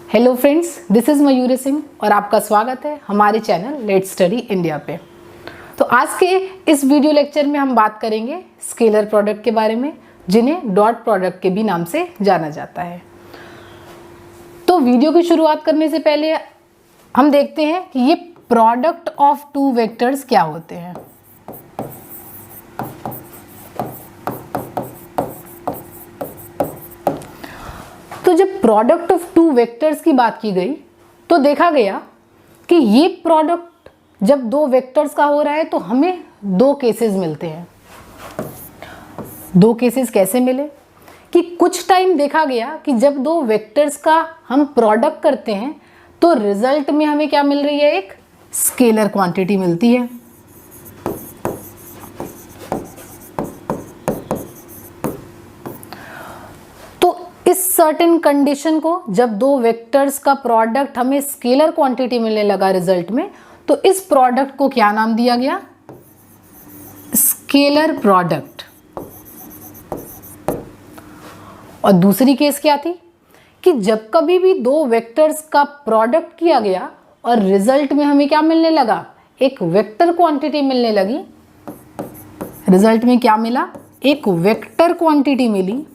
Hello friends, this is Mayuri Singh और आपका स्वागत है हमारे चैनल लेट्स स्टडी इंडिया पे। तो आज के इस वीडियो लेक्चर में हम बात करेंगे स्केलर प्रोडक्ट के बारे में, जिन्हें डॉट प्रोडक्ट के भी नाम से जाना जाता है। तो वीडियो की शुरुआत करने से पहले हम देखते हैं कि ये प्रोडक्ट ऑफ टू वेक्टर्स क्या होते हैं। तो जब प्रोडक्ट ऑफ टू वेक्टर्स की बात की गई तो देखा गया कि ये प्रोडक्ट जब दो वेक्टर्स का हो रहा है तो हमें दो केसेस मिलते हैं। दो केसेस कैसे मिले कि कुछ टाइम देखा गया कि जब दो वेक्टर्स का हम प्रोडक्ट करते हैं तो रिजल्ट में हमें क्या मिल रही है, एक स्केलर क्वांटिटी मिलती है। इस सर्टेन कंडीशन को जब दो वेक्टर्स का प्रोडक्ट हमें स्केलर क्वांटिटी मिलने लगा रिजल्ट में, तो इस प्रोडक्ट को क्या नाम दिया गया, स्केलर प्रोडक्ट। और दूसरी केस क्या थी कि जब कभी भी दो वेक्टर्स का प्रोडक्ट किया गया और रिजल्ट में हमें क्या मिलने लगा, एक वेक्टर क्वांटिटी मिलने लगी। रिजल्ट में क्या मिला, एक वेक्टर क्वांटिटी मिली।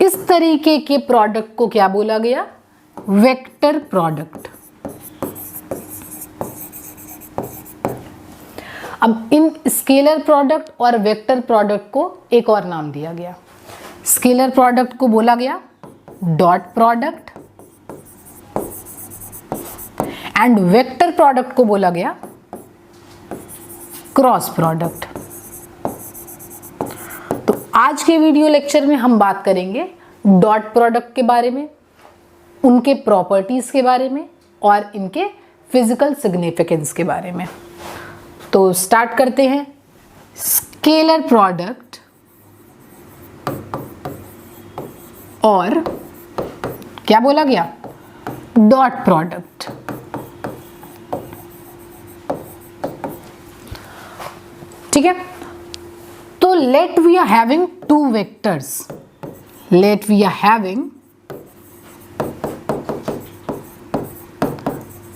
इस तरीके के प्रोडक्ट को क्या बोला गया, वेक्टर प्रोडक्ट। अब इन स्केलर प्रोडक्ट और वेक्टर प्रोडक्ट को एक और नाम दिया गया। स्केलर प्रोडक्ट को बोला गया dot product and vector product को बोला गया क्रॉस प्रोडक्ट। आज के वीडियो लेक्चर में हम बात करेंगे डॉट प्रोडक्ट के बारे में, उनके प्रॉपर्टीज के बारे में और इनके फिजिकल सिग्निफिकेंस के बारे में। तो स्टार्ट करते हैं। स्केलर प्रोडक्ट और क्या बोला गया, डॉट प्रोडक्ट। ठीक है, तो let we are having two vectors. Let we are having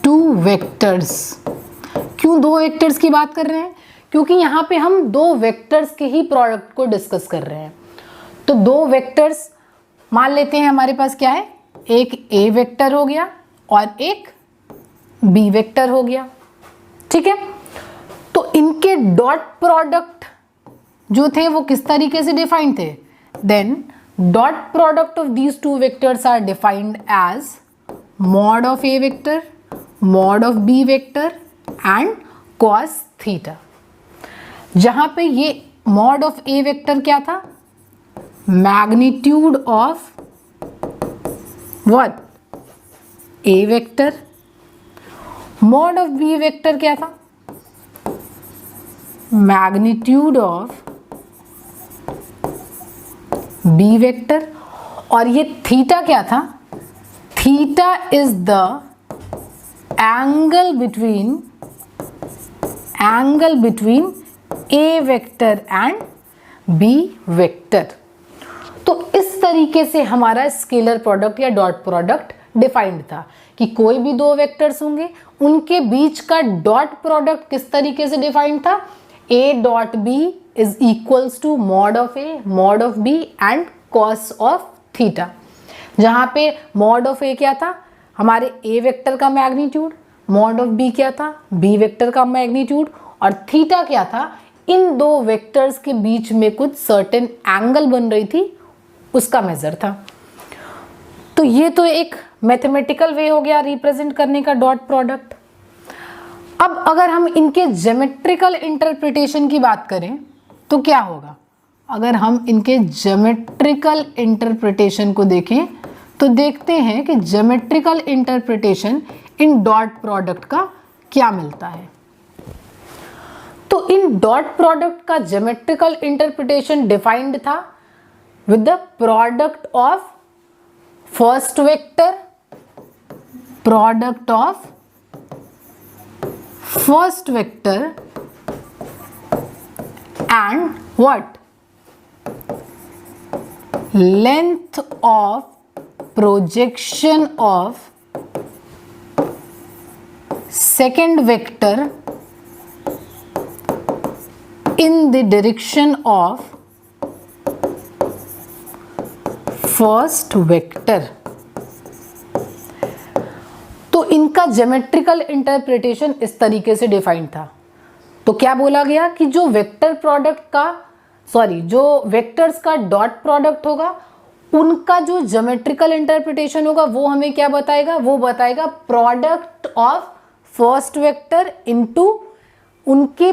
two vectors. क्यों दो वेक्टर्स की बात कर रहे हैं, क्योंकि यहाँ पे हम दो वेक्टर्स के ही प्रोडक्ट को डिस्कस कर रहे हैं। तो दो वेक्टर्स मान लेते हैं हमारे पास क्या है, एक ए वेक्टर हो गया और एक बी वेक्टर हो गया। ठीक है, तो इनके डॉट प्रोडक्ट जो थे वो किस तरीके से डिफाइंड थे, then dot product of these two vectors are defined as mod of A vector, mod of B vector and cos theta. जहां पे ये मॉड ऑफ ए वेक्टर क्या था, magnitude of what, A vector. Mod of B vector क्या था, magnitude of B vector. और ये theta क्या था, theta is the angle between A vector and B vector. तो इस तरीके से हमारा स्केलर प्रोडक्ट या डॉट प्रोडक्ट डिफाइंड था कि कोई भी दो वेक्टर्स होंगे उनके बीच का डॉट प्रोडक्ट किस तरीके से डिफाइंड था, A dot B is equals to mod of A, mod of B and cos of theta। जहाँ पे mod of A क्या था, हमारे A वेक्टर का मैग्नीट्यूड, mod of B क्या था, B वेक्टर का मैग्नीट्यूड, और थीटा क्या था, इन दो वेक्टर्स के बीच में कुछ सर्टेन एंगल बन रही थी, उसका मेजर था। तो ये तो एक मैथमेटिकल वे हो गया रिप्रेजेंट करने का डॉट प्रोडक्ट। अब अगर हम इनके ज्योमेट्रिकल इंटरप्रिटेशन की बात करें तो क्या होगा, अगर हम इनके ज्योमेट्रिकल इंटरप्रिटेशन को देखें तो देखते हैं कि geometrical interpretation in dot product का क्या मिलता है। तो इन डॉट प्रोडक्ट का ज्योमेट्रिकल इंटरप्रिटेशन डिफाइंड था with the product of first vector, product of first vector and what, length of projection of second vector in the direction of first vector। तो इनका geometrical interpretation इस तरीके से defined था। तो क्या बोला गया कि जो वेक्टर प्रोडक्ट का जो वेक्टर्स का डॉट प्रोडक्ट होगा उनका जो ज्योमेट्रिकल इंटरप्रिटेशन होगा वो हमें क्या बताएगा, वो बताएगा product of first vector into उनके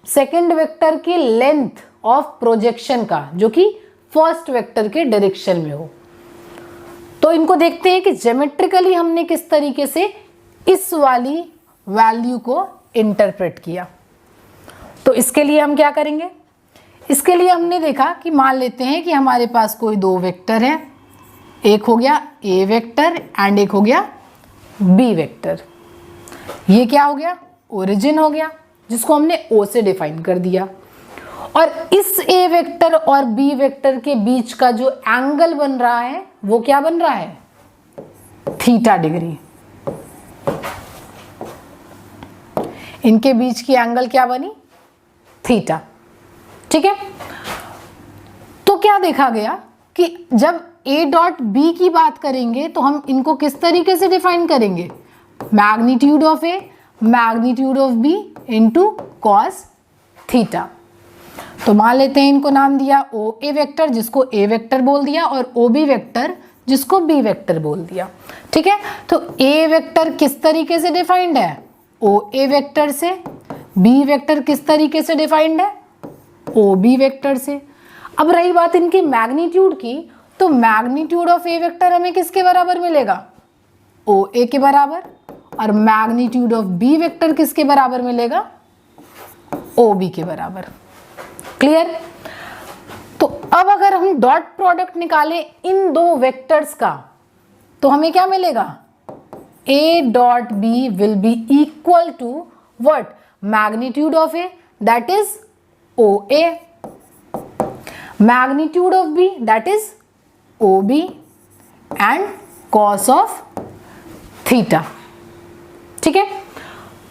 सेकंड वेक्टर की लेंथ ऑफ प्रोजेक्शन का जो कि फर्स्ट वेक्टर के डायरेक्शन में हो। तो इनको देखते हैं कि ज्योमेट्रिकली हमने किस तरीके से इस वाली वैल्यू को इंटरप्रेट किया। तो इसके लिए हम क्या करेंगे, इसके लिए हमने देखा कि मान लेते हैं कि हमारे पास कोई दो वेक्टर है, एक हो गया ए वेक्टर एंड एक हो गया बी वेक्टर। ये क्या हो गया, ओरिजिन हो गया जिसको हमने ओ से डिफाइन कर दिया। और इस ए वेक्टर और बी वेक्टर के बीच का जो एंगल बन रहा है वो क्या बन रहा है, थीटा डिग्री। इनके बीच की एंगल क्या बनी, थीटा। ठीक है, तो क्या देखा गया कि जब ए डॉट बी की बात करेंगे तो हम इनको किस तरीके से डिफाइन करेंगे, magnitude of A magnitude of B into cos theta. तो मान लेते हैं इनको नाम दिया ओ ए वेक्टर जिसको ए वेक्टर बोल दिया और ओ बी वेक्टर जिसको बी वेक्टर बोल दिया। ठीक है, तो ए वेक्टर किस तरीके से डिफाइंड है, ओ ए वेक्टर से। बी वेक्टर किस तरीके से डिफाइंड है, ओ बी वेक्टर से। अब रही बात इनकी मैग्नीट्यूड की, तो मैग्नीट्यूड ऑफ ए वेक्टर हमें किसके बराबर मिलेगा, ओ ए के बराबर, और मैग्नीट्यूड ऑफ बी वेक्टर किसके बराबर मिलेगा, ओ बी के बराबर। क्लियर। तो अब अगर हम डॉट प्रोडक्ट निकालें इन दो वेक्टर्स का तो हमें क्या मिलेगा, A dot B will be equal to what, magnitude of A that is O A, magnitude of B that is O B and cos of theta. ठीक है,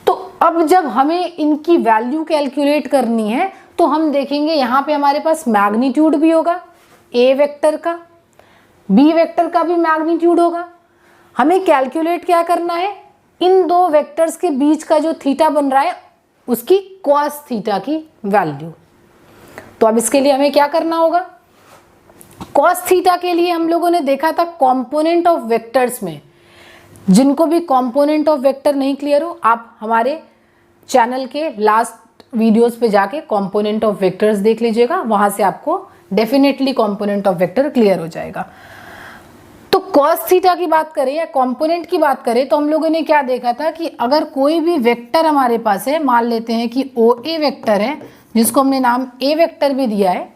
तो अब जब हमें इनकी वैल्यू कैलकुलेट करनी है तो हम देखेंगे यहां पे हमारे पास मैग्नीट्यूड भी होगा ए वेक्टर का, बी वेक्टर का भी मैग्नीट्यूड होगा। हमें कैलकुलेट क्या करना है, इन दो वेक्टर्स के बीच का जो थीटा बन रहा है उसकी कॉस थीटा की वैल्यू। तो अब इसके लिए हमें क्या करना होगा, कॉस थीटा के लिए हम लोगों ने देखा था कंपोनेंट ऑफ वेक्टर्स में। जिनको भी कंपोनेंट ऑफ वेक्टर नहीं क्लियर हो, आप हमारे चैनल के लास्ट वीडियोस पे जाके कंपोनेंट ऑफ वेक्टर्स देख लीजिएगा, वहां से आपको definitely component of vector clear हो जाएगा। तो कॉस थीटा की बात करें या कंपोनेंट की बात करें तो हम लोगों ने क्या देखा था कि अगर कोई भी वेक्टर हमारे पास है, मान लेते हैं कि ओ ए वेक्टर है जिसको हमने नाम ए वेक्टर भी दिया है,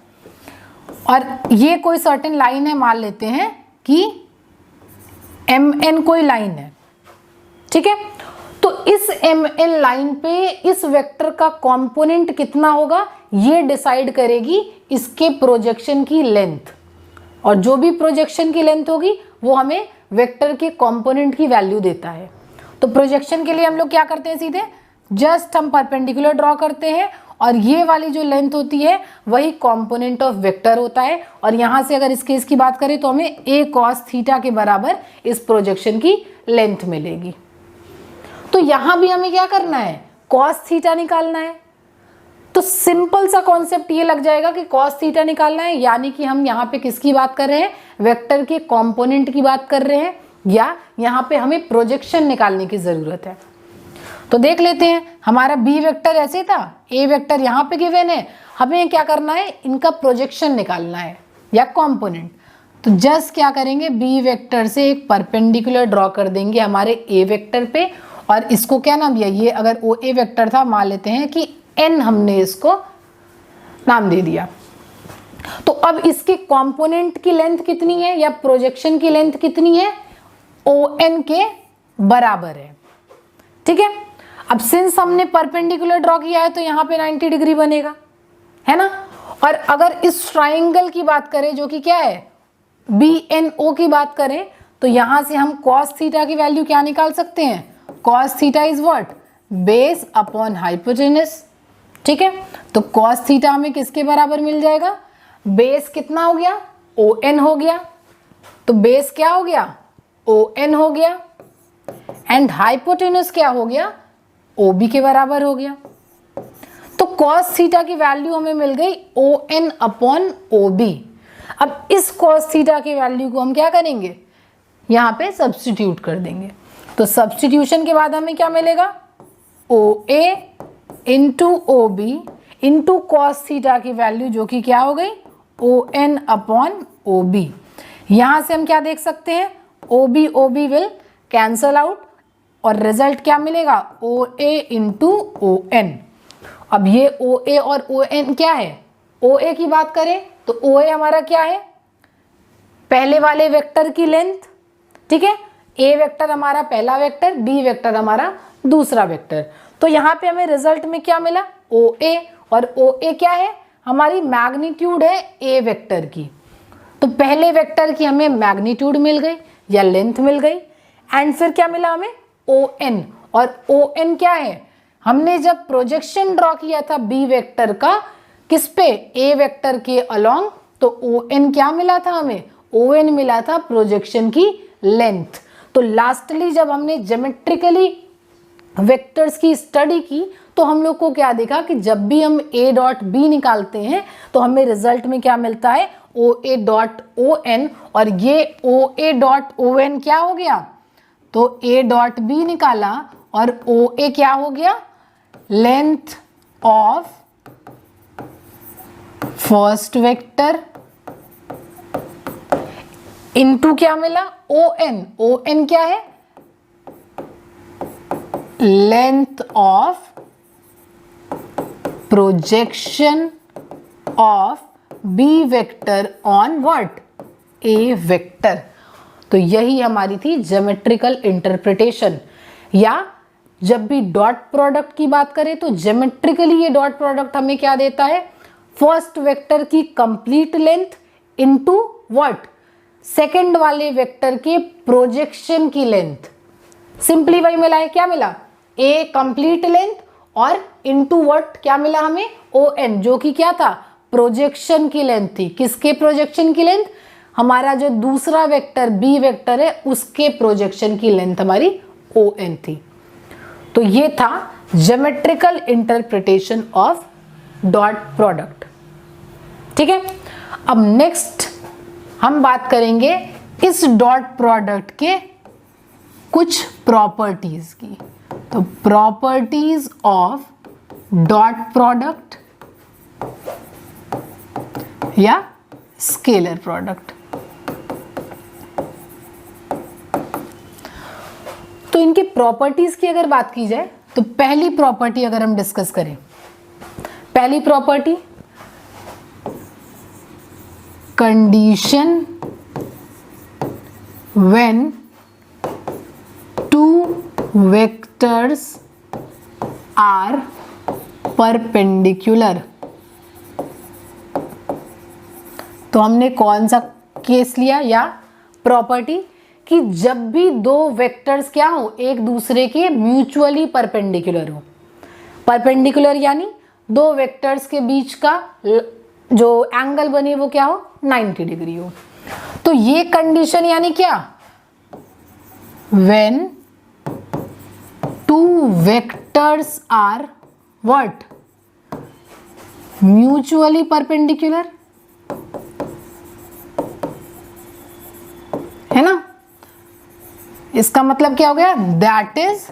और ये कोई सर्टेन लाइन है, मान लेते हैं कि एम एन कोई लाइन है। ठीक है, तो इस एम एन लाइन पे इस वेक्टर का कंपोनेंट कितना होगा ये डिसाइड करेगी इसके प्रोजेक्शन की लेंथ, और जो भी प्रोजेक्शन की लेंथ होगी वो हमें वेक्टर के कंपोनेंट की वैल्यू देता है। तो प्रोजेक्शन के लिए हम लोग क्या करते हैं, सीधे जस्ट हम परपेंडिकुलर ड्रॉ करते हैं और ये वाली जो लेंथ होती है वही कंपोनेंट ऑफ वेक्टर होता है। और यहाँ से अगर इस केस की बात करें तो हमें ए कॉस थीटा के बराबर इस प्रोजेक्शन की लेंथ मिलेगी। तो यहाँ भी हमें क्या करना है, कॉस थीटा निकालना है। तो सिंपल सा कॉन्सेप्ट ये लग जाएगा कि कॉस थीटा निकालना है, यानी कि हम यहाँ पे किसकी बात कर रहे हैं, वेक्टर के कंपोनेंट की बात कर रहे हैं, या यहाँ पे हमें प्रोजेक्शन निकालने की जरूरत है। तो देख लेते हैं, हमारा बी वेक्टर ऐसे था, ए वेक्टर यहाँ पे गिवन है, हमें क्या करना है, इनका प्रोजेक्शन निकालना है या कंपोनेंट। तो जस्ट क्या करेंगे, बी वेक्टर से एक परपेंडिकुलर ड्रॉ कर देंगे हमारे ए वेक्टर पे, और इसको क्या नाम दिया, ये अगर ओ ए वेक्टर था मान लेते हैं कि एन हमने इसको नाम दे दिया। तो अब इसके कंपोनेंट की लेंथ कितनी है या प्रोजेक्शन की लेंथ कितनी है, ओ एन के बराबर है। ठीक है, अब सिंस हमने परपेंडिकुलर ड्रॉ किया है तो यहाँ पे 90 डिग्री बनेगा, है ना। और अगर इस ट्राइंगल की बात करें जो कि क्या है, बी एन ओ की बात करें, तो यहां से हम cos थीटा की वैल्यू क्या निकाल सकते हैं? cos theta is what? Base upon hypotenuse. ठीक है, तो cos थीटा हमें किसके बराबर मिल जाएगा? बेस कितना हो गया? ON हो गया। तो बेस क्या हो गया? ON हो गया। एंड हाइपोटेनस क्या हो गया? OB के बराबर हो गया। तो cos थीटा की वैल्यू हमें मिल गई ON अपॉन OB। अब इस cos थीटा की वैल्यू को हम क्या करेंगे? यहाँ पे सब्स्टिट्यूट कर देंगे। तो सब्स्टिट्यूशन के बाद हमें क्या मिलेगा? OA into OB into cos theta की वैल्यू जो कि क्या हो गई? ON upon OB। यहाँ से हम क्या देख सकते हैं? OB विल कैंसल आउट और रिजल्ट क्या मिलेगा? OA into ON। अब ये OA और ON क्या है? OA की बात करें तो OA हमारा क्या है? पहले वाले वेक्टर की लेंथ। ठीक है, A वेक्टर हमारा पहला वेक्टर, B वेक्टर हमारा दूसरा वेक्टर। तो यहाँ पे हमें रिजल्ट में क्या मिला? OA, और OA क्या है? हमारी मैग्नीट्यूड है A वेक्टर की। तो पहले वेक्टर की हमें मैग्नीट्यूड मिल गई या लेंथ मिल गई। एंड फिर क्या मिला हमें? ON, और ON क्या है? हमने जब प्रोजेक्शन ड्रॉ किया था B वेक्टर का किस पे? A वेक्टर के अलोंग, तो ON क्या मिला था हमें? ON मिला था प्रोजेक्शन की लेंथ। तो लास्टली जब हमने ज्योमेट्रिकली वेक्टर्स की स्टडी की तो हम लोग को क्या देखा कि जब भी हम A डॉट B निकालते हैं तो हमें रिजल्ट में क्या मिलता है? OA डॉट ON, और ये OA डॉट ON क्या हो गया? तो A डॉट B निकाला और OA क्या हो गया? Length of first vector into क्या मिला? ON। ON क्या है? Length of projection of B vector on what? A vector. तो यही हमारी थी ज्योमेट्रिकल इंटरप्रिटेशन। या जब भी डॉट प्रोडक्ट की बात करें तो ज्योमेट्रिकली ये डॉट प्रोडक्ट हमें क्या देता है? फर्स्ट वेक्टर की complete length into what? Second वाले वेक्टर के प्रोजेक्शन की लेंथ। सिंपलीफाई मिला है, क्या मिला? A कंप्लीट लेंथ और इनटू व्हाट क्या मिला हमें? ON, जो कि क्या था? प्रोजेक्शन की लेंथ थी। किसके प्रोजेक्शन की लेंथ? हमारा जो दूसरा वेक्टर B वेक्टर है उसके प्रोजेक्शन की लेंथ हमारी ON थी। तो ये था geometrical interpretation of dot product. ठीक है, अब नेक्स्ट हम बात करेंगे इस डॉट प्रोडक्ट के कुछ प्रॉपर्टीज की। तो प्रॉपर्टीज ऑफ डॉट प्रोडक्ट या स्केलर प्रोडक्ट। तो इनकी प्रॉपर्टीज की अगर बात की जाए तो पहली प्रॉपर्टी अगर हम डिस्कस करें, पहली property condition when two vectors are perpendicular. तो हमने कौन सा केस लिया या प्रॉपर्टी कि जब भी दो वेक्टर्स क्या हो? एक दूसरे के म्यूचुअली परपेंडिकुलर हो। परपेंडिकुलर यानी दो वेक्टर्स के बीच का जो एंगल बने वो क्या हो? 90 डिग्री हो। तो ये कंडीशन यानी क्या? When two vectors are what? Mutually perpendicular, है ना? इसका मतलब क्या हो गया? That is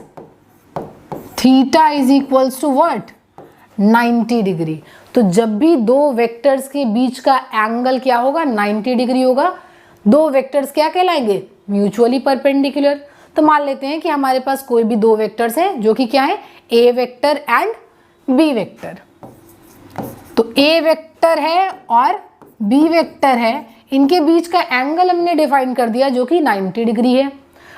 theta is equals to what? 90 degree. तो जब भी दो वेक्टर्स के बीच का एंगल क्या होगा? 90 डिग्री होगा। दो वेक्टर्स क्या कहलाएंगे? Mutually perpendicular. तो मान लेते हैं कि हमारे पास कोई भी दो वेक्टर्स हैं जो कि क्या है? A vector and B vector. तो A वेक्टर है और B वेक्टर है, इनके बीच का एंगल हमने डिफाइन कर दिया जो कि 90 डिग्री है।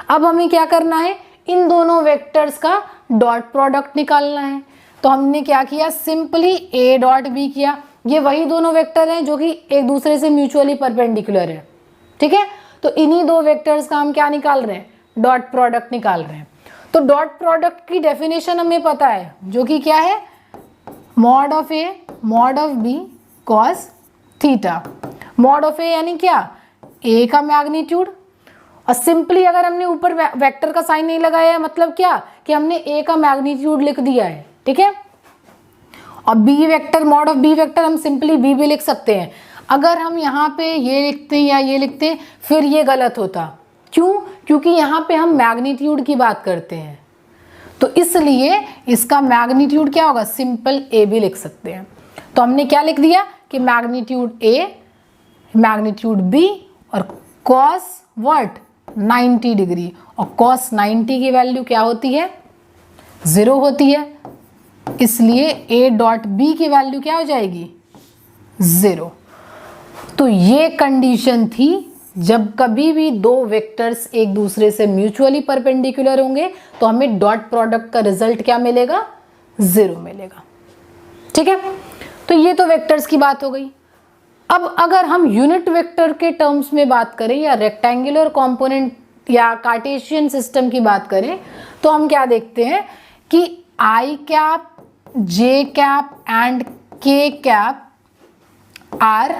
अब हमें क्या करना है? इन दोनों वेक्टर्स का डॉट प्रोडक्ट निकालना है। तो हमने क्या किया? सिंपली A डॉट B किया। ये वही दोनों वेक्टर हैं जो कि एक दूसरे से म्यूचुअली परपेंडिकुलर है। ठीक है, तो इन्हीं दो वेक्टर्स का हम क्या निकाल रहे हैं, डॉट प्रोडक्ट निकाल रहे हैं। तो डॉट प्रोडक्ट की डेफिनेशन हमें पता है, जो कि क्या है, mod of A mod of B cos theta. Mod of A यानी क्या, ए का मैग्नीट्यूड, और सिंपली अगर हमने ऊपर वेक्टर का साइन नहीं लगाया है मतलब क्या, कि हमने ए का मैग्नीट्यूड लिख दिया है, ठीक है। और B vector, mod of B vector हम सिंपली बी भी लिख सकते हैं। अगर हम यहाँ पे ये लिखते हैं या ये लिखते हैं फिर ये गलत होता। क्यों, क्योंकि यहाँ पे हम मैग्नीट्यूड की बात करते हैं, तो इसलिए इसका मैग्नीट्यूड क्या होगा, सिंपल ए भी लिख सकते हैं। तो हमने क्या लिख दिया कि मैग्नीट्यूड ए, मैग्नीट्यूड बी और कॉस व्हाट 90 डिग्री, और कॉस 90 की वैल्यू क्या होती है, 0 होती है, इसलिए ए डॉट बी की वैल्यू क्या हो जाएगी, 0। तो ये कंडीशन थी जब कभी भी दो वेक्टर्स एक दूसरे से म्यूचुअली परपेंडिकुलर होंगे तो हमें डॉट प्रोडक्ट का रिजल्ट क्या मिलेगा, 0 मिलेगा, ठीक है। तो ये तो वेक्टर्स की बात हो गई। अब अगर हम यूनिट वेक्टर के टर्म्स में बात करें या रेक्टेंगुलर कंपोनेंट या कार्टेशियन सिस्टम की बात करें तो हम क्या देखते हैं कि आई कैप, जे कैप एंड के कैप आर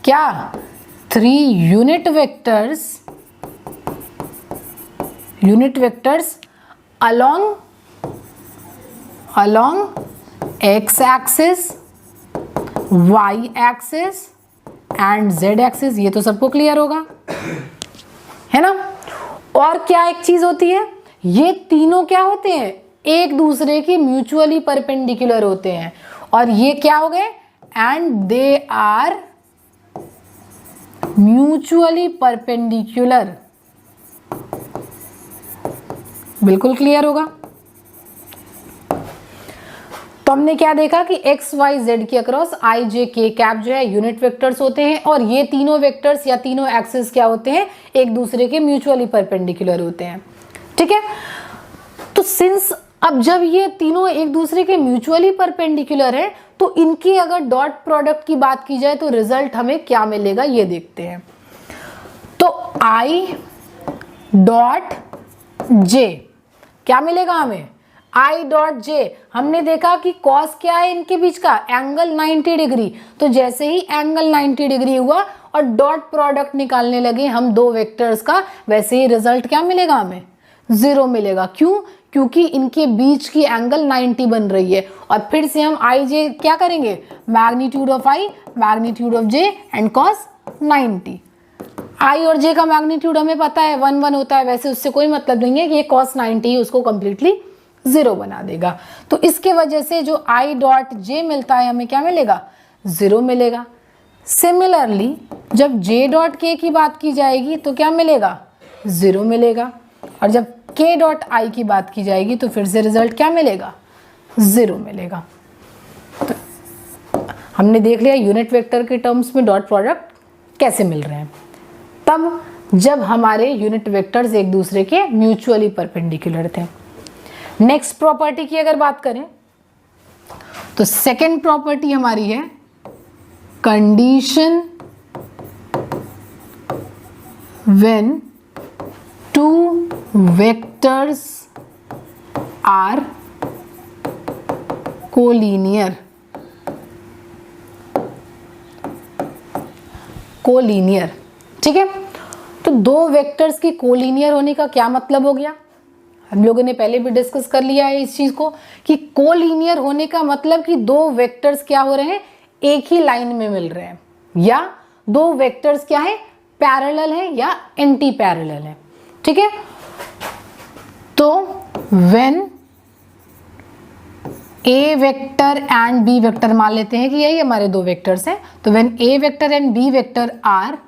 क्या, 3 unit vectors along x axis, y axis and z axis. ये तो सबको क्लियर होगा, है ना। और क्या एक चीज होती है, ये तीनों क्या होते हैं, एक दूसरे के म्यूचुअली परपेंडिकुलर होते हैं, और ये क्या हो गए, and they are mutually perpendicular. बिल्कुल क्लियर होगा। तो हमने क्या देखा कि एक्स वाई जेड के across I J K cap जो है यूनिट वेक्टर्स होते हैं, और ये तीनों वेक्टर्स या तीनों एक्सिस क्या होते हैं, एक दूसरे के म्यूचुअली परपेंडिकुलर होते हैं, ठीक है। तो सिंस अब जब ये तीनों एक दूसरे के म्यूचुअली परपेंडिकुलर है तो इनकी अगर डॉट प्रोडक्ट की बात की जाए तो रिजल्ट हमें क्या मिलेगा ये देखते हैं। तो आई डॉट जे क्या मिलेगा हमें, आई डॉट जे। हमने देखा कि कॉस क्या है इनके बीच का, एंगल 90 डिग्री। तो जैसे ही एंगल 90 डिग्री हुआ और डॉट प्रोडक्ट निकालने लगे हम दो वेक्टर्स का, वैसे ही रिजल्ट क्या मिलेगा हमें, 0 मिलेगा। क्यों, क्योंकि इनके बीच की एंगल 90 बन रही है। और फिर से हम आई जे क्या करेंगे, magnitude of I, magnitude of J and cos 90। आई और जे का मैग्नीट्यूड हमें पता है 1 1 होता है, वैसे उससे कोई मतलब नहीं है कि ये कॉस 90 उसको कंप्लीटली 0 बना देगा। तो इसके वजह से जो आई डॉट जे मिलता है हमें क्या मिलेगा, 0 मिलेगा। सिमिलरली जब जे डॉट के की बात की जाएगी तो क्या मिलेगा, 0 मिलेगा। और जब के डॉट आई की बात की जाएगी तो फिर से रिजल्ट क्या मिलेगा, 0 मिलेगा। तो हमने देख लिया यूनिट वेक्टर के टर्म्स में डॉट प्रोडक्ट कैसे मिल रहे हैं, तब जब हमारे यूनिट वेक्टर्स एक दूसरे के म्यूचुअली परपेंडिकुलर थे। नेक्स्ट प्रॉपर्टी की अगर बात करें तो सेकेंड प्रॉपर्टी हमारी है condition when two vectors are collinear. ठीक है, तो दो वेक्टर्स की कोलिनियर होने का क्या मतलब हो गया, हम लोगों ने पहले भी डिस्कस कर लिया है इस चीज को कि कोलिनियर होने का मतलब कि दो वेक्टर्स क्या हो रहे हैं, एक ही लाइन में मिल रहे हैं, या दो वेक्टर्स क्या है, पैरेलल है या एंटी पैरेलल है। ठीक है, तो when A vector and B vector, मान लेते हैं कि यही हमारे दो वेक्टर्स हैं, तो when A vector and B vector are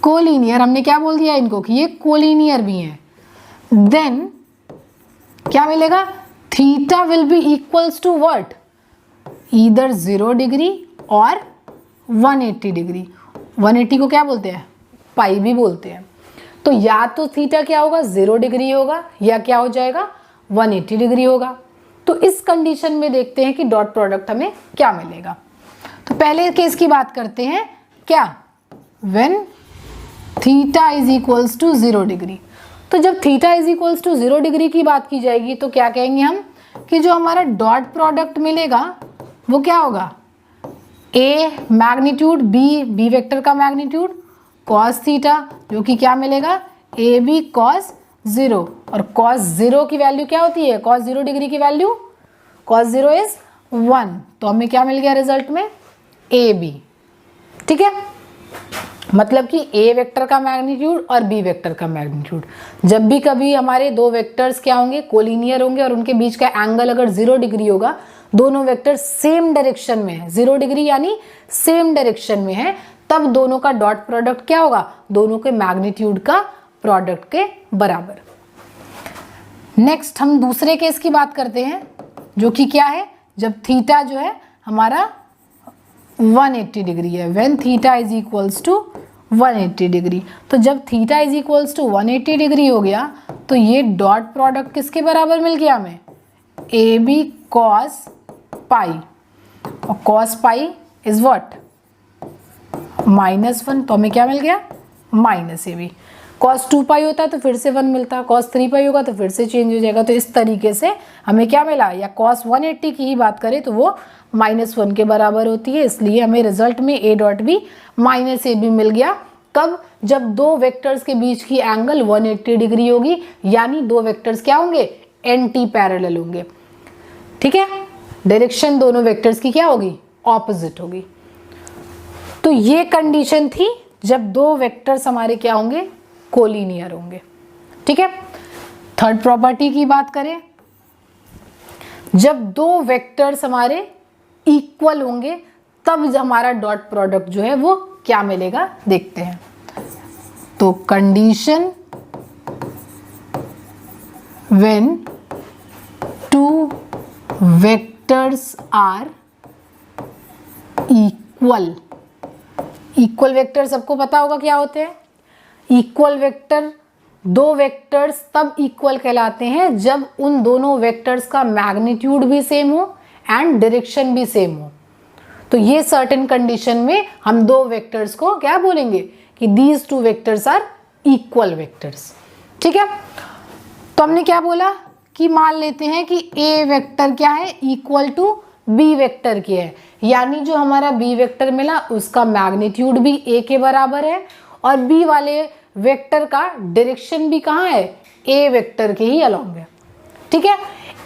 collinear, हमने क्या बोल दिया इनको कि ये कोलिनियर भी हैं, देन क्या मिलेगा, theta will be equals to what, either 0 degree और 180 डिग्री। 180 को क्या बोलते हैं, पाई भी बोलते हैं। तो या तो थीटा क्या होगा, 0 डिग्री होगा, या क्या हो जाएगा, 180 डिग्री होगा। तो इस कंडीशन में देखते हैं कि डॉट प्रोडक्ट हमें क्या मिलेगा। तो पहले केस की बात करते हैं, क्या, when theta is equals to 0 degree. तो जब theta is equals to 0 degree की बात की जाएगी तो क्या कहेंगे हम कि जो हमारा डॉट प्रोडक्ट मिलेगा वो क्या होगा, ए मैग्नीट्यूड बी वेक्टर का मैग्नीट्यूड कॉस थीटा, जो कि क्या मिलेगा ए बी कॉस 0, और कॉस 0 की वैल्यू क्या होती है, कॉस 0 डिग्री की वैल्यू कॉस 0 इज 1, तो हमें क्या मिल गया रिजल्ट में ए बी। ठीक है, मतलब कि ए वेक्टर का मैग्नीट्यूड और बी वेक्टर का मैग्नीट्यूड, जब भी कभी हमारे दो वेक्टर्स क्या होंगे, कोलिनियर होंगे और उनके बीच का एंगल अगर 0 डिग्री होगा, दोनों वेक्टर सेम डायरेक्शन में है, 0 डिग्री यानी सेम डायरेक्शन में है, तब दोनों का डॉट प्रोडक्ट क्या होगा, दोनों के मैग्नीट्यूड का प्रोडक्ट के बराबर। नेक्स्ट हम दूसरे केस की बात करते हैं, जो कि क्या है, जब थीटा जो है हमारा 180 डिग्री है, when theta is equals to 180 degree. तो जब theta is equals to 180 degree हो गया तो ये डॉट प्रोडक्ट किसके बराबर मिल गया हमें, ए बी कॉस पाई, और कॉस पाई इज व्हाट -1, तो हमें क्या मिल गया माइनस ए बी। कॉस 2 पाई होता है तो फिर से 1 मिलता, कॉस 3 पाई होगा तो फिर से चेंज हो जाएगा। तो इस तरीके से हमें क्या मिला, या कॉस 180 की ही बात करें तो वो -1 के बराबर होती है, इसलिए हमें रिजल्ट में A dot B minus A B मिल गया। कब, जब दो वेक्टर्स के बीच की एंगल 180 डिग्री होगी, यानी दो वेक्टर्स क्या होंगे, एंटी पैरेलल होंगे। ठीक है, डायरेक्शन दोनों वेक्टर्स की क्या होगी, ऑपोजिट होगी। तो ये कंडीशन थी जब दो वेक्टर्स हमारे क्या होंगे, कोलिनियर होंगे। ठीक है, थर्ड प्रॉपर्टी की बात करें, जब दो वेक्टर्स हमारे इक्वल होंगे तब हमारा डॉट प्रोडक्ट जो है वो क्या मिलेगा, देखते हैं। तो condition when two vectors are equal, equal vector सबको पता होगा क्या होते हैं, इक्वल वेक्टर, दो वेक्टर्स तब इक्वल कहलाते हैं जब उन दोनों वेक्टर्स का मैग्नीट्यूड भी सेम हो एंड डायरेक्शन भी सेम हो। तो ये सर्टेन कंडीशन में हम दो वेक्टर्स को क्या बोलेंगे कि these two vectors are equal vectors. ठीक है, तो हमने क्या बोला कि मान लेते हैं कि ए वेक्टर क्या है, इक्वल टू बी वेक्टर की है, यानी जो हमारा बी वेक्टर मिला उसका मैग्नीट्यूड भी ए के बराबर है और बी वाले वेक्टर का डायरेक्शन भी कहाँ है, ए वेक्टर के ही अलॉन्ग है। ठीक है,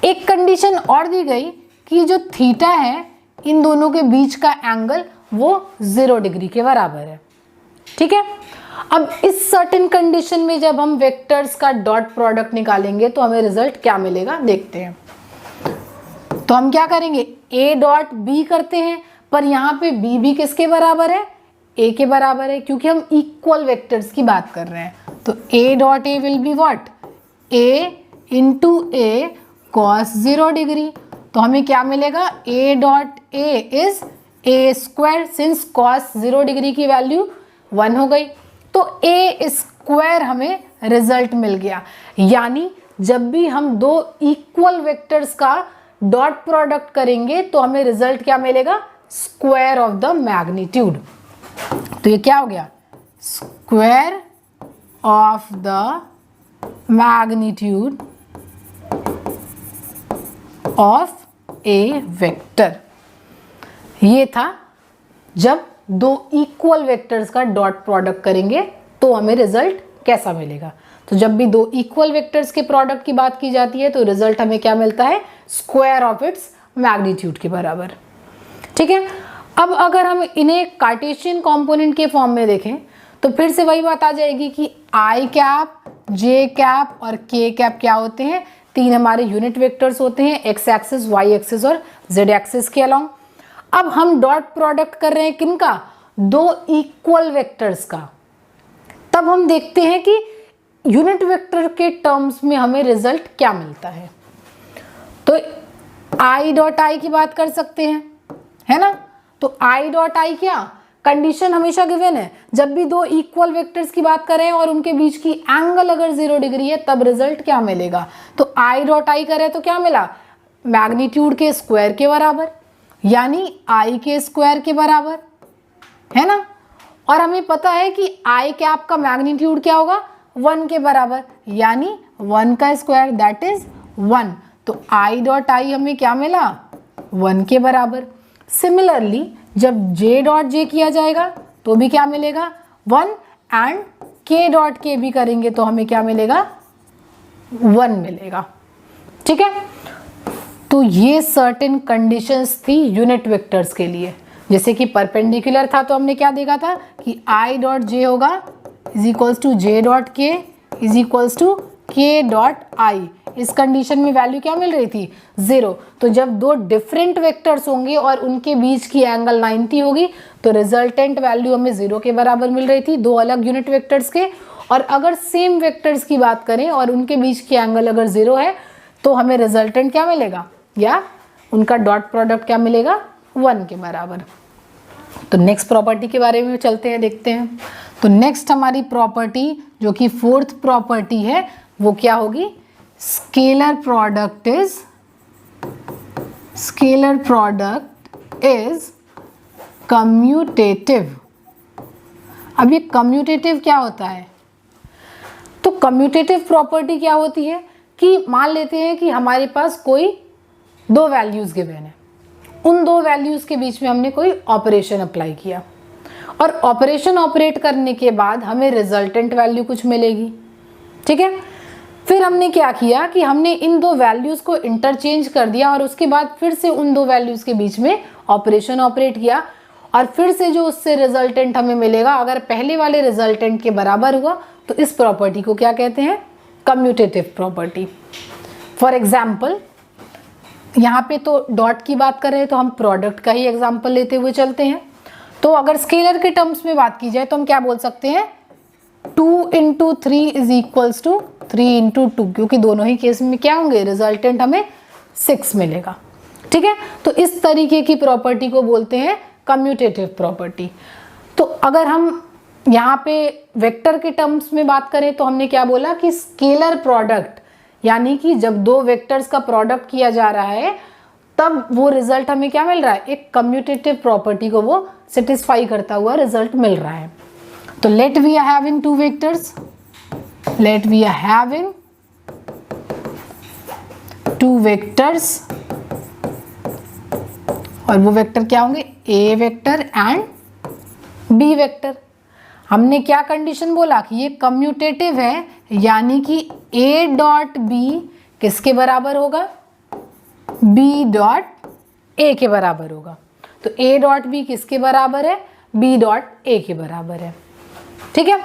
एक कंडीशन और दी गई कि जो थीटा है इन दोनों के बीच का एंगल वो 0 डिग्री के बराबर है। ठीक है, अब इस सर्टेन कंडीशन में जब हम वेक्टर्स का डॉट प्रोडक्ट निकालेंगे तो हमें रिजल्ट क्या मिलेगा, देखते हैं। तो हम क्या करेंगे, ए डॉट बी करते हैं, पर यहाँ पे बी भी किसके बराबर है, ए के बराबर है, क्योंकि हम इक्वल वेक्टर्स की बात कर रहे हैं। तो ए dot A will be what, A into A cos 0 degree. तो हमें क्या मिलेगा, A dot A is a square, since cos 0 degree की वैल्यू 1 हो गई, तो ए स्क्वायर हमें रिजल्ट मिल गया। यानी जब भी हम दो इक्वल वेक्टर्स का डॉट प्रोडक्ट करेंगे तो हमें रिजल्ट क्या मिलेगा, स्क्वायर ऑफ द मैग्नीट्यूड। तो ये क्या हो गया, square of the magnitude of A vector. ये था जब दो इक्वल वेक्टर्स का डॉट प्रोडक्ट करेंगे तो हमें रिजल्ट कैसा मिलेगा। तो जब भी दो इक्वल वेक्टर्स के प्रोडक्ट की बात की जाती है तो रिजल्ट हमें क्या मिलता है, स्क्वायर ऑफ इट्स मैग्नीट्यूड के बराबर। ठीक है, अब अगर हम इन्हें कार्टेशियन कंपोनेंट के फॉर्म में देखें तो फिर से वही बात आ जाएगी कि आई कैप, जे कैप और के कैप क्या होते हैं, तीन हमारे यूनिट वेक्टर्स होते हैं, एक्स एक्सिस, वाई एक्सिस और जेड एक्सिस के अलोंग। अब हम डॉट प्रोडक्ट कर रहे हैं किनका, दो इक्वल वेक्टर्स का। तब हम देखते हैं कि यूनिट वेक्टर के टर्म्स में हमें रिजल्ट क्या मिलता है। तो आई डॉट आई की बात कर सकते हैं, है ना। तो आई डॉट आई क्या, कंडीशन हमेशा गिवन है, जब भी दो इक्वल वेक्टर्स की बात करें और उनके बीच की एंगल अगर 0 डिग्री है तब रिजल्ट क्या मिलेगा। तो आई डॉट आई करें तो क्या मिला, मैग्नीट्यूड के स्क्वायर के बराबर, यानी आई के स्क्वायर के बराबर, है ना। और हमें पता है कि आई कैप का मैग्नीट्यूड क्या होगा, 1 के बराबर, यानी 1 का स्क्वायर दैट इज 1। तो आई डॉट आई हमें क्या मिला, 1 के बराबर। सिमिलरली जब जे डॉट जे किया जाएगा तो भी क्या मिलेगा, 1, एंड के डॉट के भी करेंगे तो हमें क्या मिलेगा, 1 मिलेगा। ठीक है, तो ये सर्टेन कंडीशंस थी यूनिट वेक्टर्स के लिए। जैसे कि परपेंडिकुलर था तो हमने क्या देखा था कि आई डॉट जे होगा is equals to J dot K is equals to K dot I. इस कंडीशन में वैल्यू क्या मिल रही थी, 0। तो जब दो डिफरेंट वेक्टर्स होंगे और उनके बीच की एंगल 90 होगी तो रिजल्टेंट वैल्यू हमें 0 के बराबर मिल रही थी, दो अलग यूनिट वेक्टर्स के। और अगर सेम वेक्टर्स की बात करें और उनके बीच की एंगल अगर 0 है तो हमें रिजल्टेंट क्या मिलेगा, या उनका डॉट प्रोडक्ट क्या मिलेगा, 1 के बराबर। तो नेक्स्ट प्रॉपर्टी के बारे में चलते हैं, देखते हैं। तो नेक्स्ट हमारी प्रॉपर्टी जो कि फोर्थ प्रॉपर्टी है वो क्या होगी, स्केलर प्रोडक्ट इज कम्यूटेटिव। अब ये कम्यूटेटिव क्या होता है, तो कम्यूटेटिव प्रॉपर्टी क्या होती है कि मान लेते हैं कि हमारे पास कोई दो वैल्यूज गिवन है, उन दो वैल्यूज के बीच में हमने कोई ऑपरेशन अप्लाई किया और ऑपरेशन ऑपरेट करने के बाद हमें रिजल्टेंट वैल्यू कुछ मिलेगी। ठीक है, फिर हमने क्या किया कि हमने इन दो वैल्यूज को इंटरचेंज कर दिया और उसके बाद फिर से उन दो वैल्यूज के बीच में ऑपरेशन ऑपरेट किया और फिर से जो उससे रिजल्टेंट हमें मिलेगा अगर पहले वाले रिजल्टेंट के बराबर हुआ तो इस प्रॉपर्टी को क्या कहते हैं, कम्यूटेटिव प्रॉपर्टी। फॉर एग्जाम्पल यहाँ पे तो डॉट की बात कर रहे हैं तो हम प्रोडक्ट का ही एग्जाम्पल लेते हुए चलते हैं। तो अगर स्केलर के टर्म्स में बात की जाए तो हम क्या बोल सकते हैं, 2 × 3 इज इक्वल्स टू 3 × 2, क्योंकि दोनों ही केस में क्या होंगे, रिजल्टेंट हमें 6 मिलेगा। ठीक है, तो इस तरीके की प्रॉपर्टी को बोलते हैं कम्यूटेटिव प्रॉपर्टी। तो अगर हम यहाँ पे वेक्टर के टर्म्स में बात करें तो हमने क्या बोला कि स्केलर प्रोडक्ट, यानी कि जब दो वेक्टर्स का प्रोडक्ट किया जा रहा है तब वो रिजल्ट हमें क्या मिल रहा है, एक कम्यूटेटिव प्रॉपर्टी को वो सेटिस्फाई करता हुआ रिजल्ट मिल रहा है। तो let we are having two vectors, let we are having two vectors, और वो वेक्टर क्या होंगे, A vector and B vector. हमने क्या कंडीशन बोला कि ये कम्यूटेटिव है, यानी कि ए डॉट बी किसके बराबर होगा, बी डॉट ए के बराबर होगा। तो ए डॉट बी किसके बराबर है, बी डॉट ए के बराबर है। ठीक है,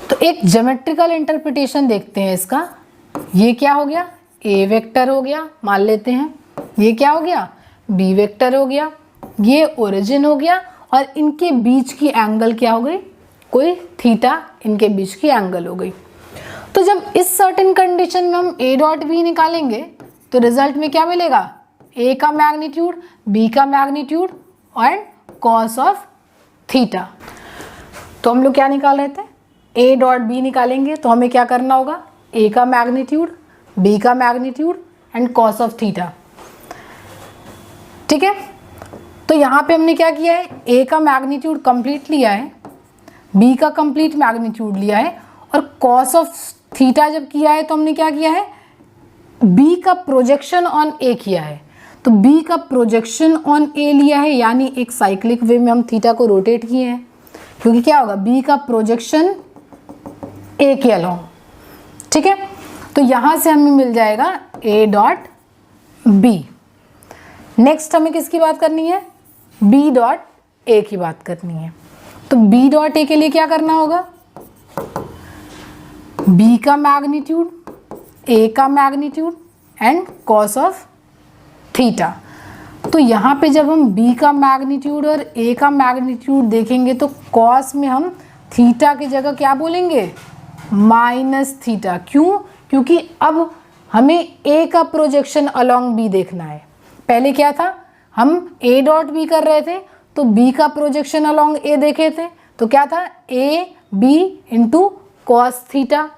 तो एक ज्योमेट्रिकल इंटरप्रिटेशन देखते हैं इसका। ये क्या हो गया, ए वेक्टर हो गया मान लेते हैं, ये क्या हो गया, बी वेक्टर हो गया, ये ओरिजिन हो गया और इनके बीच की एंगल क्या हो गई, कोई थीटा इनके बीच की एंगल हो गई। तो जब इस सर्टेन कंडीशन में हम ए डॉट बी निकालेंगे तो रिजल्ट में क्या मिलेगा, ए का मैग्नीट्यूड, बी का magnitude and cos of theta. तो हम लोग क्या निकाल रहे थे, ए डॉट बी निकालेंगे तो हमें क्या करना होगा, ए का मैग्नीट्यूड, बी का magnitude and cos of theta. ठीक है, तो यहाँ पे हमने क्या किया है, ए का मैग्नीट्यूड कंप्लीट लिया है, बी का कंप्लीट मैग्नीट्यूड लिया है और कॉस ऑफ थीटा जब किया है तो हमने क्या किया है, बी का प्रोजेक्शन ऑन ए किया है। तो बी का प्रोजेक्शन ऑन ए लिया है, यानी एक साइक्लिक वे में हम थीटा को रोटेट किए हैं, क्योंकि क्या होगा, बी का प्रोजेक्शन ए के अलोंग। ठीक है, तो यहाँ से हमें मिल जाएगा ए डॉट बी। नेक्स्ट हमें किसकी बात करनी है, बी डॉट ए की बात करनी है। तो बी डॉट ए के लिए क्या करना होगा, बी का मैग्नीट्यूड, ए का magnitude and cos of theta. तो यहाँ पे जब हम बी का मैग्नीट्यूड और ए का मैग्नीट्यूड देखेंगे तो कॉस में हम थीटा की जगह क्या बोलेंगे, माइनस थीटा। क्यों, क्योंकि अब हमें ए का प्रोजेक्शन अलोंग बी देखना है। पहले क्या था, हम ए डॉट बी कर रहे थे तो बी का प्रोजेक्शन अलोंग ए देखे थे, तो क्या था, A B into cos theta.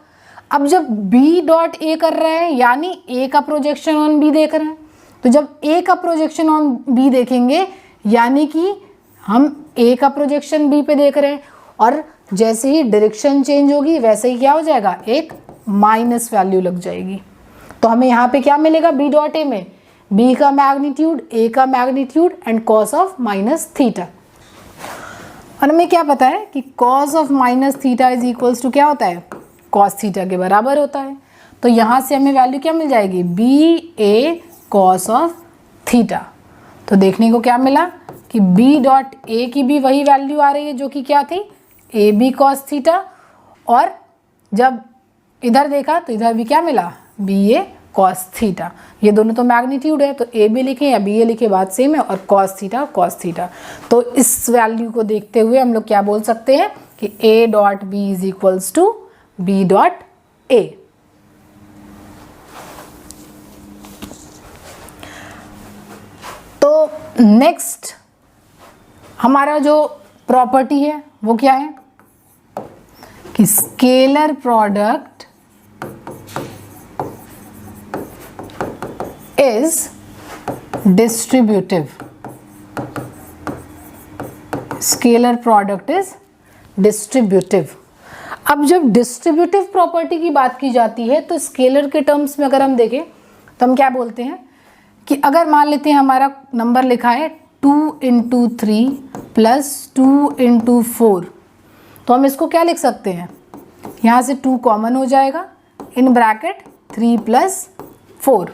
अब जब बी डॉट ए कर रहे हैं यानी ए का प्रोजेक्शन ऑन बी देख रहे हैं, तो जब ए का प्रोजेक्शन ऑन बी देखेंगे यानी कि हम ए का प्रोजेक्शन बी पे देख रहे हैं, और जैसे ही डायरेक्शन चेंज होगी वैसे ही क्या हो जाएगा, एक माइनस वैल्यू लग जाएगी। तो हमें यहाँ पे क्या मिलेगा बी डॉट ए में, बी का मैग्नीट्यूड, ए का magnitude and cos of minus theta. और हमें क्या पता है कि cos of minus theta is equals to क्या होता है, कॉस थीटा के बराबर होता है। तो यहाँ से हमें वैल्यू क्या मिल जाएगी, B A cos of theta. तो देखने को क्या मिला कि बी डॉट ए की भी वही वैल्यू आ रही है जो कि क्या थी, ए बी कॉस थीटा, और जब इधर देखा तो इधर भी क्या मिला, बी ए कॉस थीटा। ये दोनों तो मैग्नीट्यूड है, तो ए बी लिखे या बी ए लिखे बात सेम है, और कॉस थीटा। तो इस वैल्यू को देखते हुए हम लोग क्या बोल सकते हैं कि A dot B is equals to B dot A. तो नेक्स्ट हमारा जो प्रॉपर्टी है वो क्या है कि scalar product is distributive. Scalar product is distributive. अब जब डिस्ट्रीब्यूटिव प्रॉपर्टी की बात की जाती है तो स्केलर के टर्म्स में अगर हम देखें तो हम क्या बोलते हैं कि अगर मान लेते हैं हमारा नंबर लिखा है 2 × 3 + 2 × 4, तो हम इसको क्या लिख सकते हैं, यहाँ से 2 कॉमन हो जाएगा, इन ब्रैकेट 3 + 4,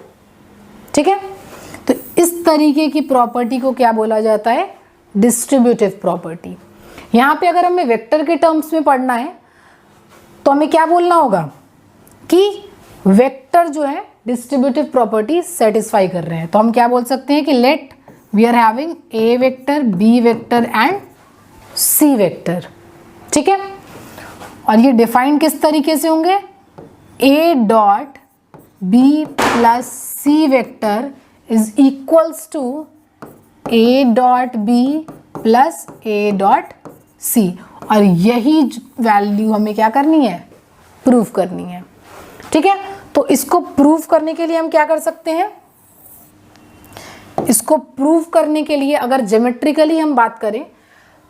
ठीक है। तो इस तरीके की प्रॉपर्टी को क्या बोला जाता है, डिस्ट्रीब्यूटिव प्रॉपर्टी। यहाँ पे अगर हमें वेक्टर के टर्म्स में पढ़ना है तो हमें क्या बोलना होगा कि वेक्टर जो है डिस्ट्रीब्यूटिव प्रॉपर्टी सेटिस्फाई कर रहे हैं। तो हम क्या बोल सकते हैं कि let we are having A vector, B vector and C vector, ठीक है। और ये डिफाइंड किस तरीके से होंगे, A dot B plus C vector is equals to A dot B plus A dot C, और यही वैल्यू हमें क्या करनी है, प्रूव करनी है, ठीक है। तो इसको प्रूव करने के लिए हम क्या कर सकते हैं, इसको प्रूव करने के लिए अगर ज्योमेट्रिकली हम बात करें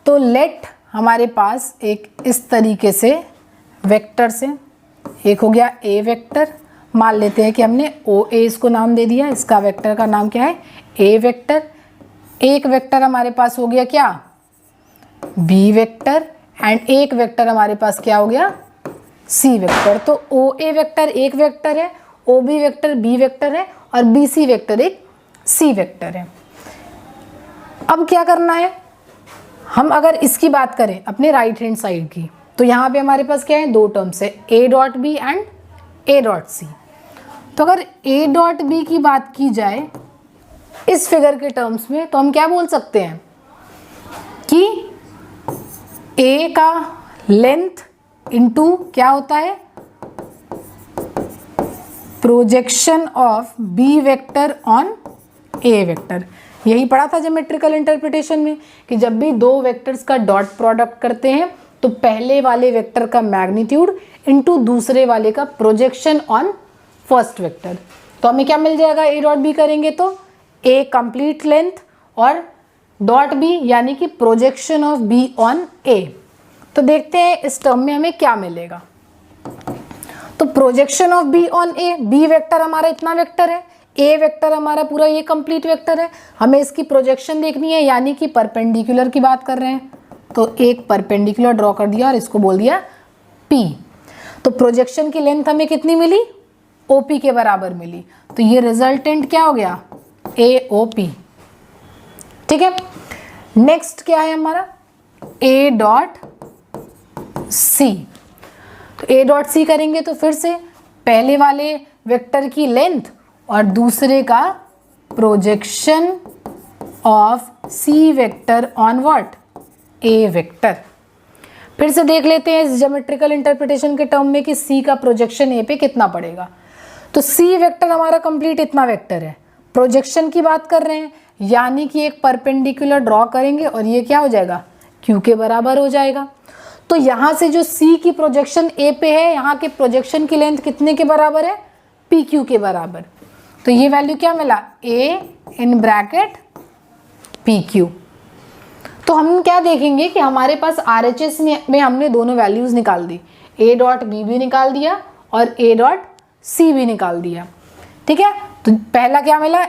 तो लेट हमारे पास एक इस तरीके से वेक्टर से, एक हो गया ए वेक्टर, मान लेते हैं कि हमने ओ ए इसको नाम दे दिया, इसका वेक्टर का नाम क्या है, ए वेक्टर। एक वेक्टर हमारे पास हो गया क्या, बी वेक्टर, एंड एक वेक्टर हमारे पास क्या हो गया, सी वेक्टर। तो ओ ए वेक्टर एक वेक्टर है, O B vector B vector है, और बी सी वेक्टर एक सी वेक्टर है। अब क्या करना है, हम अगर इसकी बात करें अपने राइट हैंड साइड की, तो यहाँ पे हमारे पास क्या है, दो टर्म्स है, A dot B and A dot C. तो अगर ए डॉट बी की बात की जाए इस फिगर के टर्म्स में, तो हम क्या बोल सकते हैं कि ए का लेंथ इनटू क्या होता है, projection of B vector on A vector. यही पढ़ा था ज्योमेट्रिकल इंटरप्रिटेशन में कि जब भी दो वेक्टर्स का डॉट प्रोडक्ट करते हैं तो पहले वाले वेक्टर का मैग्नीट्यूड इनटू दूसरे वाले का प्रोजेक्शन ऑन फर्स्ट वेक्टर। तो हमें क्या मिल जाएगा, ए डॉट बी करेंगे तो ए कंप्लीट लेंथ और डॉट बी यानी कि प्रोजेक्शन ऑफ बी ऑन ए। तो देखते हैं इस टर्म में हमें क्या मिलेगा। तो projection of B on A, B vector हमारा इतना वेक्टर है, ए वेक्टर हमारा पूरा ये कंप्लीट वेक्टर है, हमें इसकी प्रोजेक्शन देखनी है यानी कि परपेंडिकुलर की बात कर रहे हैं। तो एक परपेंडिकुलर ड्रॉ कर दिया और इसको बोल दिया P। तो प्रोजेक्शन की लेंथ हमें कितनी मिली, OP के बराबर मिली। तो ये रिजल्टेंट क्या हो गया, AOP, ठीक है। नेक्स्ट क्या है हमारा, A डॉट C। तो A डॉट C करेंगे तो फिर से पहले वाले वेक्टर की लेंथ और दूसरे का projection of C vector on what, A vector. फिर से देख लेते हैं इस ज्योमेट्रिकल इंटरप्रिटेशन के टर्म में कि C का प्रोजेक्शन A पे कितना पड़ेगा। तो C वेक्टर हमारा कंप्लीट इतना वेक्टर है, प्रोजेक्शन की बात कर रहे हैं यानी कि एक परपेंडिकुलर ड्रॉ करेंगे और ये क्या हो जाएगा, Q के बराबर हो जाएगा। तो यहाँ से जो C की प्रोजेक्शन A पे है, यहाँ के प्रोजेक्शन की लेंथ कितने के बराबर है, PQ के बराबर। तो ये वैल्यू क्या मिला, A इन ब्रैकेट PQ। तो हम क्या देखेंगे कि हमारे पास RHS में हमने दोनों वैल्यूज निकाल दी, A डॉट B भी निकाल दिया और A डॉट C भी निकाल दिया। ठीक है, तो पहला क्या मिला,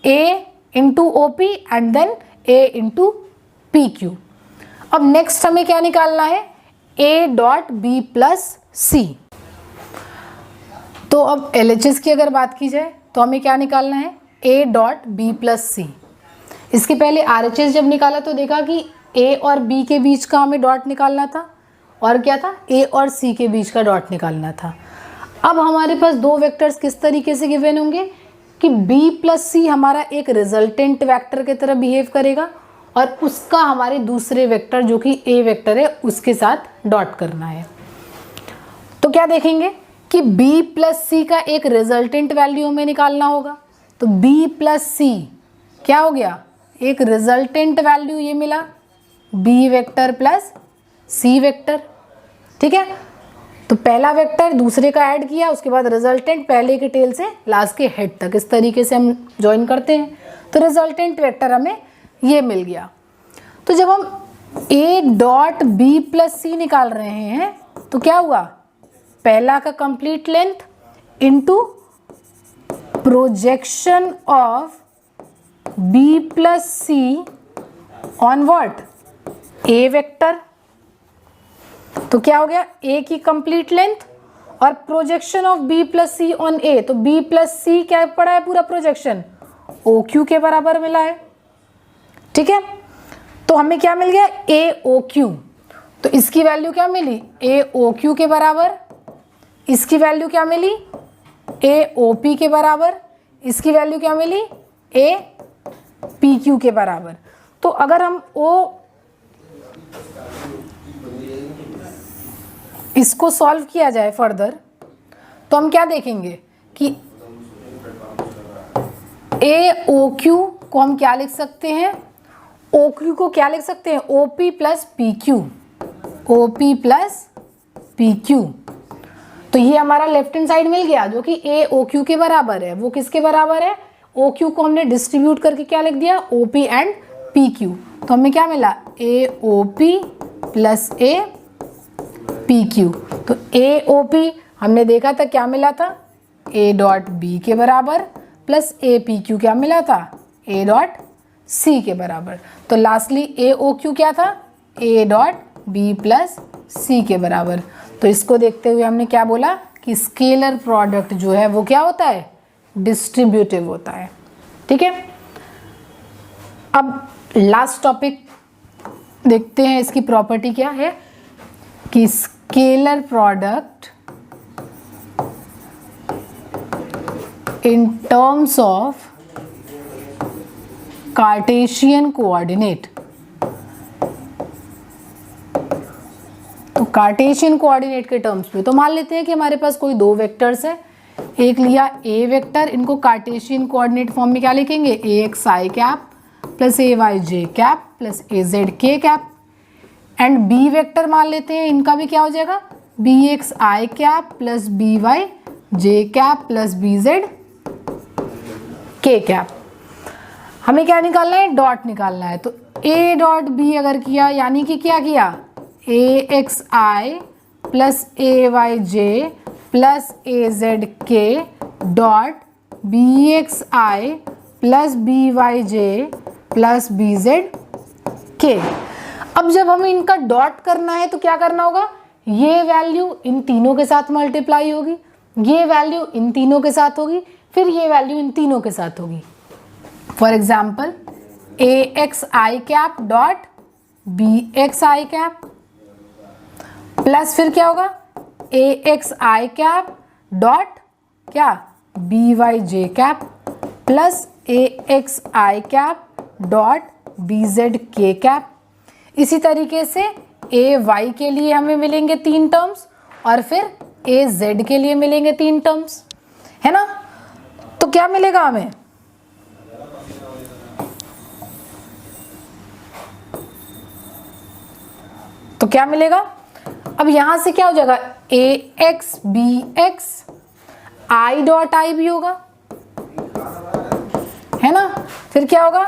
A into OP and then A into PQ। अब नेक्स्ट हमें क्या निकालना है, A dot B plus C। तो अब LHS की अगर बात की जाए तो हमें क्या निकालना है, A dot B plus C। इसके पहले RHS जब निकाला तो देखा कि A और B के बीच का हमें डॉट निकालना था और क्या था, A और C के बीच का डॉट निकालना था। अब हमारे पास दो वेक्टर्स किस तरीके से गिवन होंगे कि B प्लस C हमारा एक रिजल्टेंट वेक्टर की तरह बिहेव करेगा और उसका हमारे दूसरे वेक्टर जो कि A वेक्टर है उसके साथ डॉट करना है। तो क्या देखेंगे कि B प्लस C का एक रिजल्टेंट वैल्यू हमें निकालना होगा। तो B प्लस C क्या हो गया, एक रिजल्टेंट वैल्यू ये मिला B vector plus C vector. ठीक है, तो पहला वेक्टर दूसरे का ऐड किया, उसके बाद रिजल्टेंट पहले के टेल से लास्ट के हेड तक, इस तरीके से हम ज्वाइन करते हैं। तो रिजल्टेंट वेक्टर हमें ये मिल गया। तो जब हम A dot B plus C निकाल रहे हैं तो क्या हुआ, पहला का complete length into projection of B plus C on what, A vector. तो क्या हो गया, A की कंप्लीट लेंथ और projection of B plus C on A। तो B प्लस C क्या पड़ा है, पूरा प्रोजेक्शन OQ के बराबर मिला है। ठीक है, तो हमें क्या मिल गया, AOQ। तो इसकी वैल्यू क्या मिली, AOQ के बराबर। इसकी वैल्यू क्या मिली, AOP के बराबर। इसकी वैल्यू क्या मिली, APQ के बराबर। तो अगर हम इसको सॉल्व किया जाए फर्दर तो हम क्या देखेंगे कि AOQ को हम क्या लिख सकते हैं, OQ को क्या लिख सकते हैं, OP plus PQ, OP plus PQ। तो ये हमारा लेफ्ट हैंड साइड मिल गया जो कि AOQ के बराबर है। वो किसके बराबर है, OQ को हमने डिस्ट्रीब्यूट करके क्या लिख दिया, OP एंड PQ। तो हमें क्या मिला, AOP प्लस APQ। तो AOP हमने देखा था क्या मिला था, A डॉट B के बराबर प्लस APQ क्या मिला था, A डॉट C के बराबर। तो लास्टली AOQ क्या था, A dot B plus C के बराबर। तो इसको देखते हुए हमने क्या बोला कि स्केलर प्रोडक्ट जो है वो क्या होता है, डिस्ट्रीब्यूटिव होता है। ठीक है, अब लास्ट टॉपिक देखते हैं, इसकी प्रॉपर्टी क्या है कि scalar product in terms of Cartesian coordinate. तो कार्टेशियन कोऑर्डिनेट के टर्म्स में तो मान लेते हैं कि हमारे पास कोई दो वेक्टर्स है, एक लिया A वेक्टर, इनको कार्टेशियन कोऑर्डिनेट फॉर्म में क्या लिखेंगे, AXI cap plus AYJ cap plus AZK cap. And B vector मान लेते हैं, इनका भी क्या हो जाएगा, BXI cap plus BYJ cap plus BZK cap. हमें क्या निकालना है, डॉट निकालना है। तो A डॉट B अगर किया यानी कि क्या किया, AXI plus AYJ plus AZK dot BXI plus BYJ plus BZK। अब जब हमें इनका डॉट करना है तो क्या करना होगा, ये वैल्यू इन तीनों के साथ मल्टीप्लाई होगी, ये वैल्यू इन तीनों के साथ होगी, फिर ये वैल्यू इन तीनों के साथ होगी। For example AXI cap dot BXI cap plus फिर क्या होगा, AXI कैप डॉट क्या BYJ cap plus AXI cap dot BZK cap. इसी तरीके से AY के लिए हमें मिलेंगे 3 टर्म्स और फिर AZ के लिए मिलेंगे 3 टर्म्स, है ना। तो क्या मिलेगा हमें, तो क्या मिलेगा, अब यहां से क्या हो जाएगा, AX BX I dot I भी होगा, है ना। फिर क्या होगा,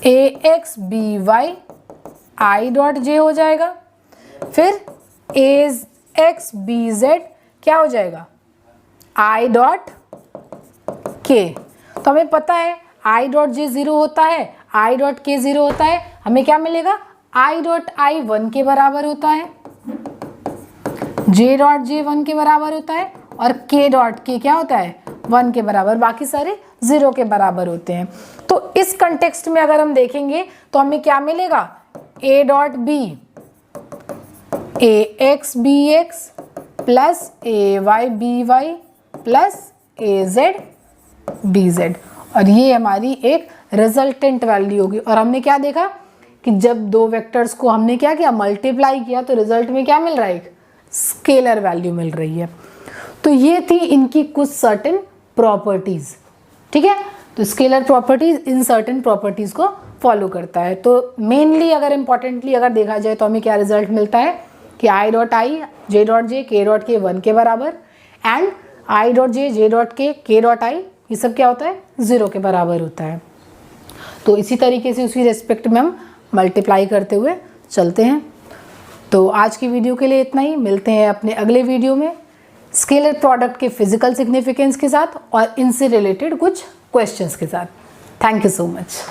AX BY आई डॉट जे हो जाएगा, फिर ए एक्स बी जेड क्या हो जाएगा, आई डॉट के। तो हमें पता है आई डॉट जे 0 होता है, आई डॉट के 0 होता है, हमें क्या मिलेगा, आई डॉट आई 1 के बराबर होता है, जे डॉट जे 1 के बराबर होता है, और के डॉट के क्या होता है 1 के बराबर, बाकी सारे 0 के बराबर होते हैं। तो इस कंटेक्स्ट में अगर हम देखेंगे तो हमें क्या मिलेगा, A dot B A x B x plus A y B y plus A z B z, और ये हमारी एक रिजल्टेंट वैल्यू होगी। और हमने क्या देखा कि जब दो वेक्टर्स को हमने क्या किया, मल्टीप्लाई किया, तो रिजल्ट में क्या मिल रहा है, एक स्केलर वैल्यू मिल रही है। तो ये थी इनकी कुछ सर्टेन प्रॉपर्टीज, ठीक है। तो scalar properties in certain properties को फॉलो करता है। तो मेनली अगर इंपॉर्टेंटली अगर देखा जाए तो हमें क्या रिजल्ट मिलता है कि I dot I J dot J के डॉट के 1 के बराबर, and I dot J dot के डॉट आई, ये सब क्या होता है 0 के बराबर होता है। तो इसी तरीके से उसी रेस्पेक्ट में हम मल्टीप्लाई करते हुए चलते हैं। तो आज की वीडियो के लिए इतना ही, मिलते हैं अपने अगले वीडियो में स्केलर प्रोडक्ट के फिजिकल सिग्निफिकेंस के साथ और इनसे रिलेटेड कुछ क्वेश्चंस के साथ। Thank you so much.